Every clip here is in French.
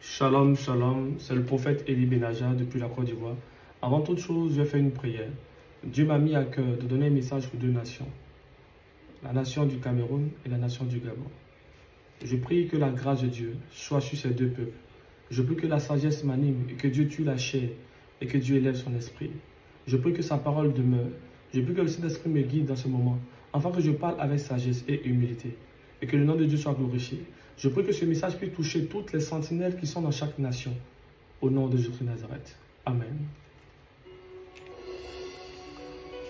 Shalom, shalom, c'est le prophète Eli Benaja depuis la Côte d'Ivoire. Avant toute chose, je vais faire une prière. Dieu m'a mis à cœur de donner un message pour deux nations, la nation du Cameroun et la nation du Gabon. Je prie que la grâce de Dieu soit sur ces deux peuples. Je prie que la sagesse m'anime et que Dieu tue la chair et que Dieu élève son esprit. Je prie que sa parole demeure. Je prie que le Saint-Esprit me guide dans ce moment, afin que je parle avec sagesse et humilité, et que le nom de Dieu soit glorifié. Je prie que ce message puisse toucher toutes les sentinelles qui sont dans chaque nation. Au nom de Jésus de Nazareth. Amen.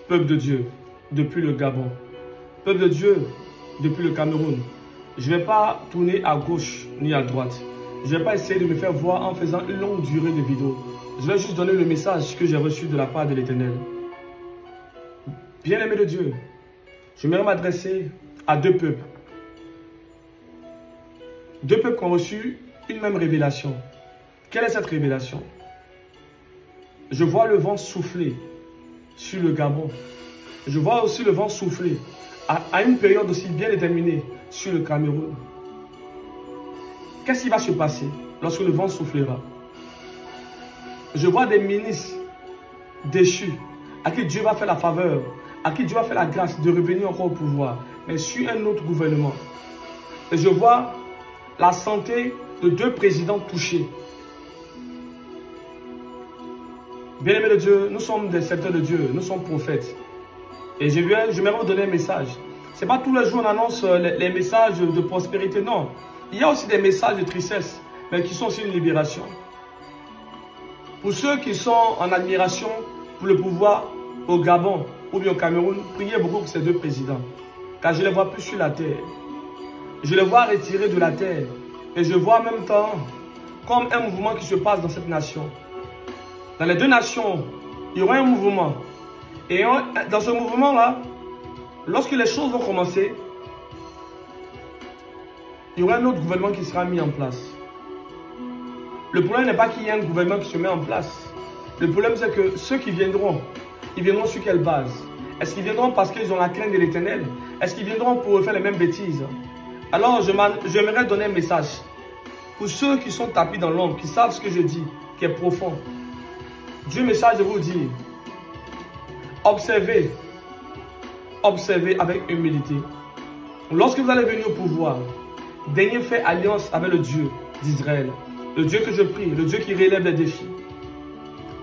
Peuple de Dieu, depuis le Gabon. Peuple de Dieu, depuis le Cameroun. Je ne vais pas tourner à gauche ni à droite. Je ne vais pas essayer de me faire voir en faisant une longue durée de vidéo. Je vais juste donner le message que j'ai reçu de la part de l'Éternel. Bien-aimé de Dieu, j'aimerais m'adresser à deux peuples. Deux peuples qui ont reçu une même révélation. Quelle est cette révélation? Je vois le vent souffler sur le Gabon. Je vois aussi le vent souffler à une période aussi bien déterminée sur le Cameroun. Qu'est-ce qui va se passer lorsque le vent soufflera? Je vois des ministres déchus à qui Dieu va faire la faveur, à qui Dieu va faire la grâce de revenir encore au pouvoir, mais sur un autre gouvernement. Et je vois la santé de deux présidents touchés. Bien-aimés de Dieu, nous sommes des serviteurs de Dieu, nous sommes prophètes. Et je vais vous donner un message. Ce n'est pas tous les jours qu'on annonce les messages de prospérité, non. Il y a aussi des messages de tristesse, mais qui sont aussi une libération. Pour ceux qui sont en admiration pour le pouvoir au Gabon ou bien au Cameroun, priez beaucoup pour ces deux présidents. Car je ne les vois plus sur la terre. Je les vois retirés de la terre. Et je vois en même temps comme un mouvement qui se passe dans cette nation. Dans les deux nations, il y aura un mouvement. Et dans ce mouvement-là, lorsque les choses vont commencer, il y aura un autre gouvernement qui sera mis en place. Le problème n'est pas qu'il y ait un gouvernement qui se met en place. Le problème, c'est que ceux qui viendront, ils viendront sur quelle base? Est-ce qu'ils viendront parce qu'ils ont la crainte de l'Éternel? Est-ce qu'ils viendront pour faire les mêmes bêtises? Alors, j'aimerais donner un message. Pour ceux qui sont tapis dans l'ombre, qui savent ce que je dis, qui est profond. Dieu me charge de vous dire, observez avec humilité. Lorsque vous allez venir au pouvoir, daignez faire alliance avec le Dieu d'Israël, le Dieu que je prie, le Dieu qui relève les défis.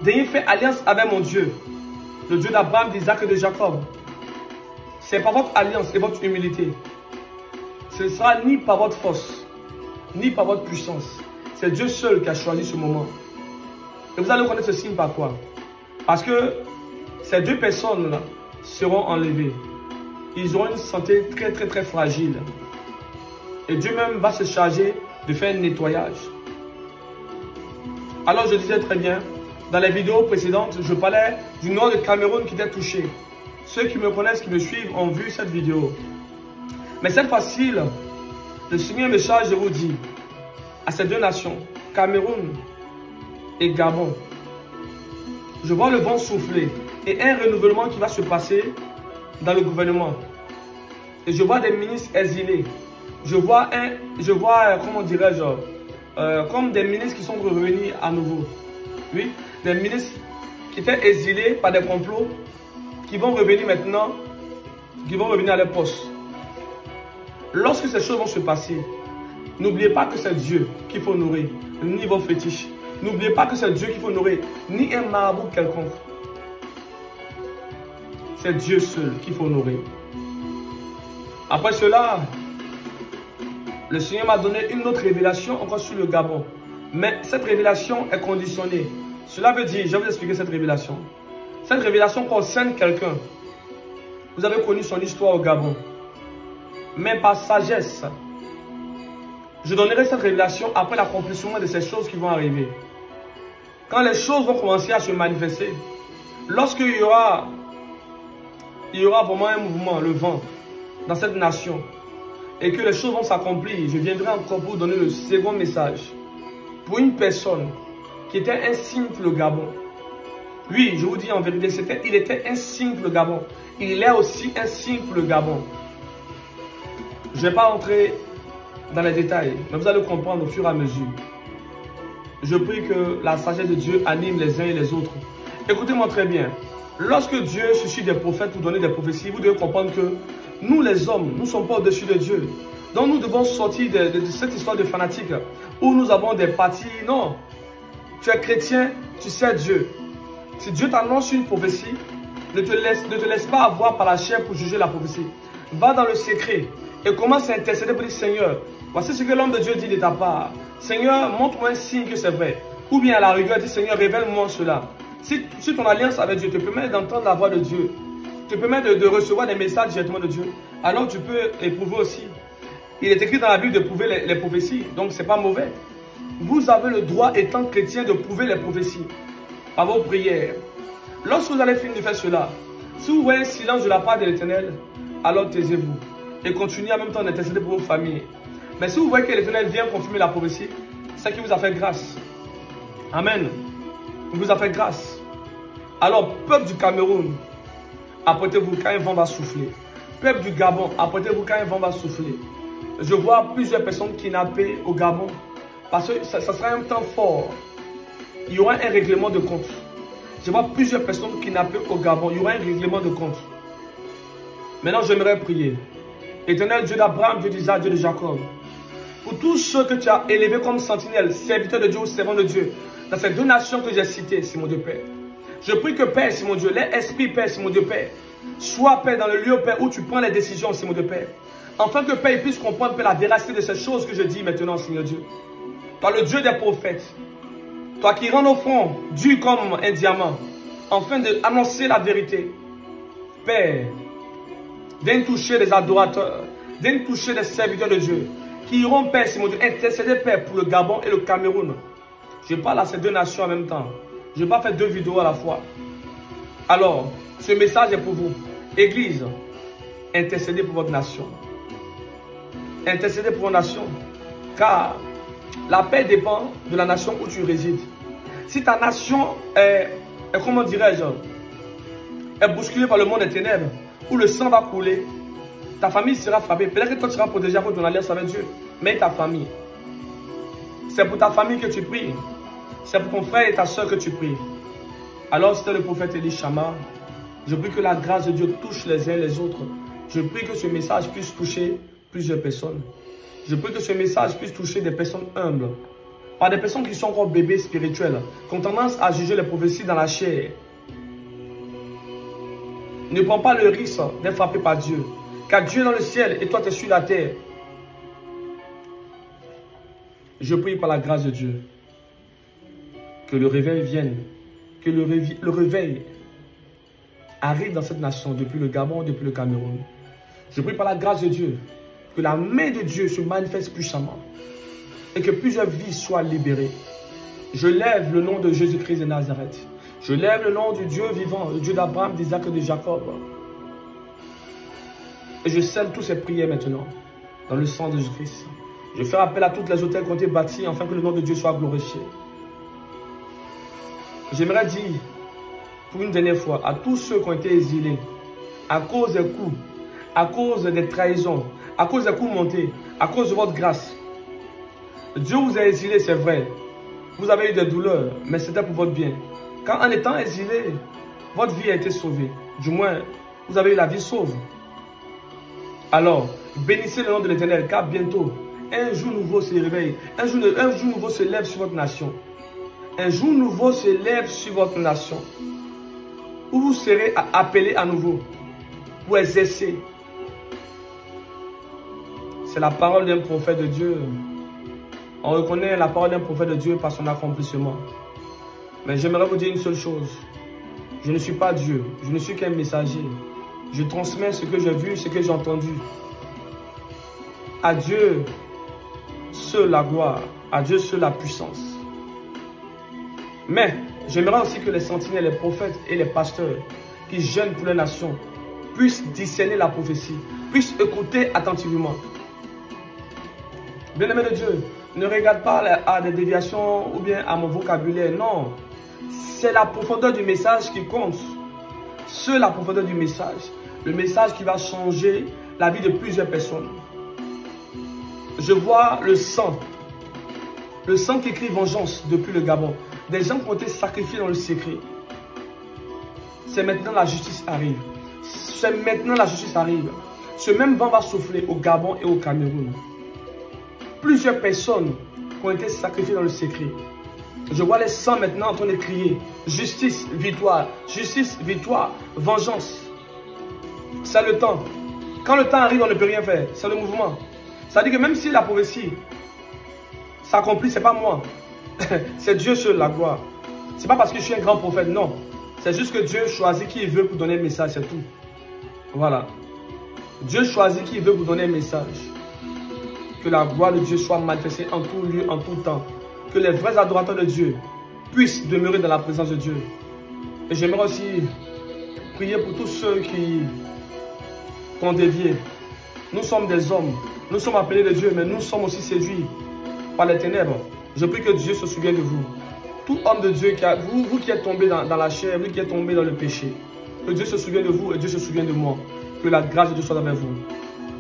Daignez faire alliance avec mon Dieu, le Dieu d'Abraham, d'Isaac et de Jacob. C'est par votre alliance et votre humilité. Ce ne sera ni par votre force, ni par votre puissance. C'est Dieu seul qui a choisi ce moment. Et vous allez connaître ce signe par quoi? Parce que ces deux personnes-là seront enlevées. Ils auront une santé très très très fragile. Et Dieu même va se charger de faire un nettoyage. Alors je disais très bien, dans les vidéos précédentes, je parlais du nord de Cameroun qui était touché. Ceux qui me connaissent, qui me suivent, ont vu cette vidéo. Mais cette fois-ci, le Seigneur me charge de vous dire à ces deux nations, Cameroun et Gabon, je vois le vent souffler et un renouvellement qui va se passer dans le gouvernement. Et je vois des ministres exilés. Je vois comment dirais-je, comme des ministres qui sont revenus à nouveau. Oui, des ministres qui étaient exilés par des complots, qui vont revenir maintenant, qui vont revenir à leur poste. Lorsque ces choses vont se passer, n'oubliez pas que c'est Dieu qu'il faut honorer, ni vos fétiches. N'oubliez pas que c'est Dieu qu'il faut honorer, ni un marabout quelconque. C'est Dieu seul qu'il faut honorer. Après cela, le Seigneur m'a donné une autre révélation encore sur le Gabon. Mais cette révélation est conditionnée. Cela veut dire, je vais vous expliquer cette révélation. Cette révélation concerne quelqu'un. Vous avez connu son histoire au Gabon. Mais par sagesse, je donnerai cette révélation après l'accomplissement de ces choses qui vont arriver. Quand les choses vont commencer à se manifester, lorsqu'il y aura vraiment un mouvement, le vent, dans cette nation, et que les choses vont s'accomplir, je viendrai encore pour vous donner le second message. Pour une personne qui était un signe pour le Gabon. Oui, je vous dis en vérité, il était un signe pour le Gabon. Il est aussi un signe pour le Gabon. Je ne vais pas entrer dans les détails, mais vous allez comprendre au fur et à mesure. Je prie que la sagesse de Dieu anime les uns et les autres. Écoutez-moi très bien. Lorsque Dieu suscite des prophètes pour donner des prophéties, vous devez comprendre que nous les hommes, nous ne sommes pas au-dessus de Dieu. Donc nous devons sortir de cette histoire de fanatique où nous avons des partis. Non. Tu es chrétien, tu sais Dieu. Si Dieu t'annonce une prophétie, ne te laisse pas avoir par la chair pour juger la prophétie. Va dans le secret et commence à intercéder pour dire Seigneur, voici ce que l'homme de Dieu dit de ta part. Seigneur, montre-moi un signe que c'est vrai. Ou bien à la rigueur, dis Seigneur, révèle-moi cela. Si ton alliance avec Dieu te permet d'entendre la voix de Dieu, te permet de recevoir des messages directement de Dieu, alors tu peux éprouver aussi. Il est écrit dans la Bible de prouver les prophéties, donc ce n'est pas mauvais. Vous avez le droit, étant chrétien, de prouver les prophéties par vos prières. Lorsque vous allez finir de faire cela, si vous voyez un silence de la part de l'Éternel, alors taisez-vous et continuez en même temps d'intercéder pour vos familles. Mais si vous voyez que l'Éternel vient confirmer la prophétie, c'est qu'il vous a fait grâce. Amen. Il vous a fait grâce. Alors, peuple du Cameroun, apprêtez-vous quand un vent va souffler. Peuple du Gabon, apprêtez-vous quand un vent va souffler. Je vois plusieurs personnes kidnappées au Gabon parce que ça sera un temps fort. Il y aura un règlement de compte. Je vois plusieurs personnes kidnappées au Gabon. Il y aura un règlement de compte. Maintenant, j'aimerais prier. Éternel Dieu d'Abraham, Dieu d'Isaac, Dieu de Jacob. Pour tous ceux que tu as élevés comme sentinelles, serviteurs de Dieu ou servants de Dieu, dans ces deux nations que j'ai citées, c'est mon Dieu Père. Je prie que Père, c'est mon Dieu, les esprits, Père, c'est mon Dieu Père. Sois, Père, dans le lieu, Père, où tu prends les décisions, c'est mon Dieu Père. Afin que Père puisse comprendre, Père, la véracité de ces choses que je dis maintenant, Seigneur Dieu. Toi, le Dieu des prophètes. Toi qui rends nos fronts durs comme un diamant, afin d'annoncer la vérité. Père, viens toucher les adorateurs, viens toucher les serviteurs de Dieu, qui iront, Père, c'est mon Dieu, intercéder, Père, pour le Gabon et le Cameroun. Je parle à ces deux nations en même temps. Je ne vais pas faire deux vidéos à la fois. Alors, ce message est pour vous. Église, intercédez pour votre nation. Intercédez pour votre nation. Car la paix dépend de la nation où tu résides. Si ta nation est comment dirais-je, est bousculée par le monde des ténèbres, où le sang va couler, ta famille sera frappée. Peut-être que toi tu seras protégé à cause de ton alliance avec Dieu. Mais ta famille, c'est pour ta famille que tu pries. C'est pour ton frère et ta soeur que tu pries. Alors c'était le prophète Élie Chama. Je prie que la grâce de Dieu touche les uns les autres. Je prie que ce message puisse toucher plusieurs personnes. Je prie que ce message puisse toucher des personnes humbles. Pas des personnes qui sont encore bébés spirituels, qui ont tendance à juger les prophéties dans la chair. Ne prends pas le risque d'être frappé par Dieu. Car Dieu est dans le ciel et toi tu es sur la terre. Je prie par la grâce de Dieu que le réveil vienne, que le réveil arrive dans cette nation depuis le Gabon, depuis le Cameroun. Je prie par la grâce de Dieu que la main de Dieu se manifeste puissamment et que plusieurs vies soient libérées. Je lève le nom de Jésus-Christ de Nazareth. Je lève le nom du Dieu vivant, le Dieu d'Abraham, d'Isaac et de Jacob. Et je scelle toutes ces prières maintenant dans le sang de Jésus-Christ. Je fais appel à toutes les hôtels qui ont été bâtis afin que le nom de Dieu soit glorifié. J'aimerais dire, pour une dernière fois, à tous ceux qui ont été exilés, à cause des coups, à cause des trahisons, à cause des coups montés, à cause de votre grâce. Dieu vous a exilé, c'est vrai. Vous avez eu des douleurs, mais c'était pour votre bien. Quand en étant exilé, votre vie a été sauvée. Du moins, vous avez eu la vie sauve. Alors, bénissez le nom de l'Éternel, car bientôt, un jour nouveau se réveille. Un jour nouveau se lève sur votre nation. Un jour nouveau se lève sur votre nation. Où vous serez appelés à nouveau pour exercer. C'est la parole d'un prophète de Dieu. On reconnaît la parole d'un prophète de Dieu par son accomplissement. Mais j'aimerais vous dire une seule chose. Je ne suis pas Dieu. Je ne suis qu'un messager. Je transmets ce que j'ai vu, ce que j'ai entendu. À Dieu seul la gloire. À Dieu seul la puissance. Mais j'aimerais aussi que les sentinelles, les prophètes et les pasteurs qui jeûnent pour les nations puissent discerner la prophétie, puissent écouter attentivement. Bien-aimé de Dieu, ne regarde pas à des déviations ou bien à mon vocabulaire. Non, c'est la profondeur du message qui compte. C'est la profondeur du message. Le message qui va changer la vie de plusieurs personnes. Je vois le sang Le sang qui crie vengeance depuis le Gabon. Des gens qui ont été sacrifiés dans le secret. C'est maintenant la justice arrive. C'est maintenant la justice arrive. Ce même vent va souffler au Gabon et au Cameroun. Plusieurs personnes qui ont été sacrifiées dans le secret. Je vois les sangs maintenant en train de crier. Justice, victoire. Justice, victoire. Vengeance. C'est le temps. Quand le temps arrive, on ne peut rien faire. C'est le mouvement. Ça veut dire que même si la prophétie s'accomplit, ce n'est pas moi. C'est Dieu seul, la gloire. Ce n'est pas parce que je suis un grand prophète, non. C'est juste que Dieu choisit qui il veut pour donner un message, c'est tout. Voilà. Dieu choisit qui il veut pour donner un message. Que la gloire de Dieu soit manifestée en tout lieu, en tout temps. Que les vrais adorateurs de Dieu puissent demeurer dans la présence de Dieu. Et j'aimerais aussi prier pour tous ceux qui ont dévié. Nous sommes des hommes. Nous sommes appelés de Dieu, mais nous sommes aussi séduits par les ténèbres. Je prie que Dieu se souvienne de vous. Tout homme de Dieu, vous qui êtes tombé dans la chair, vous qui êtes tombé dans le péché, que Dieu se souvienne de vous et Dieu se souvienne de moi. Que la grâce de Dieu soit avec vous.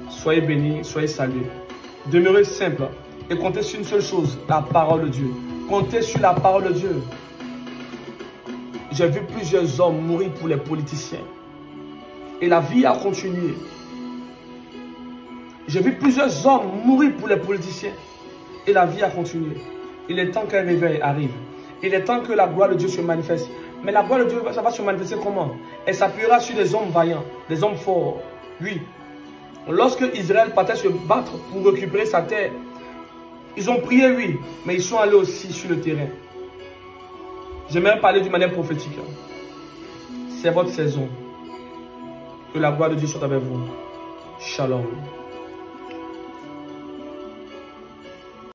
Soyez bénis, soyez salués. Demeurez simple et comptez sur une seule chose, la parole de Dieu. Comptez sur la parole de Dieu. J'ai vu plusieurs hommes mourir pour les politiciens. Et la vie a continué. J'ai vu plusieurs hommes mourir pour les politiciens. Et la vie a continué. Il est temps qu'un réveil arrive. Il est temps que la gloire de Dieu se manifeste. Mais la gloire de Dieu, ça va se manifester comment? Elle s'appuiera sur des hommes vaillants, des hommes forts. Oui. Lorsque Israël partait se battre pour récupérer sa terre, ils ont prié, oui, mais ils sont allés aussi sur le terrain. J'aimerais parler d'une manière prophétique. C'est votre saison. Que la gloire de Dieu soit avec vous. Shalom.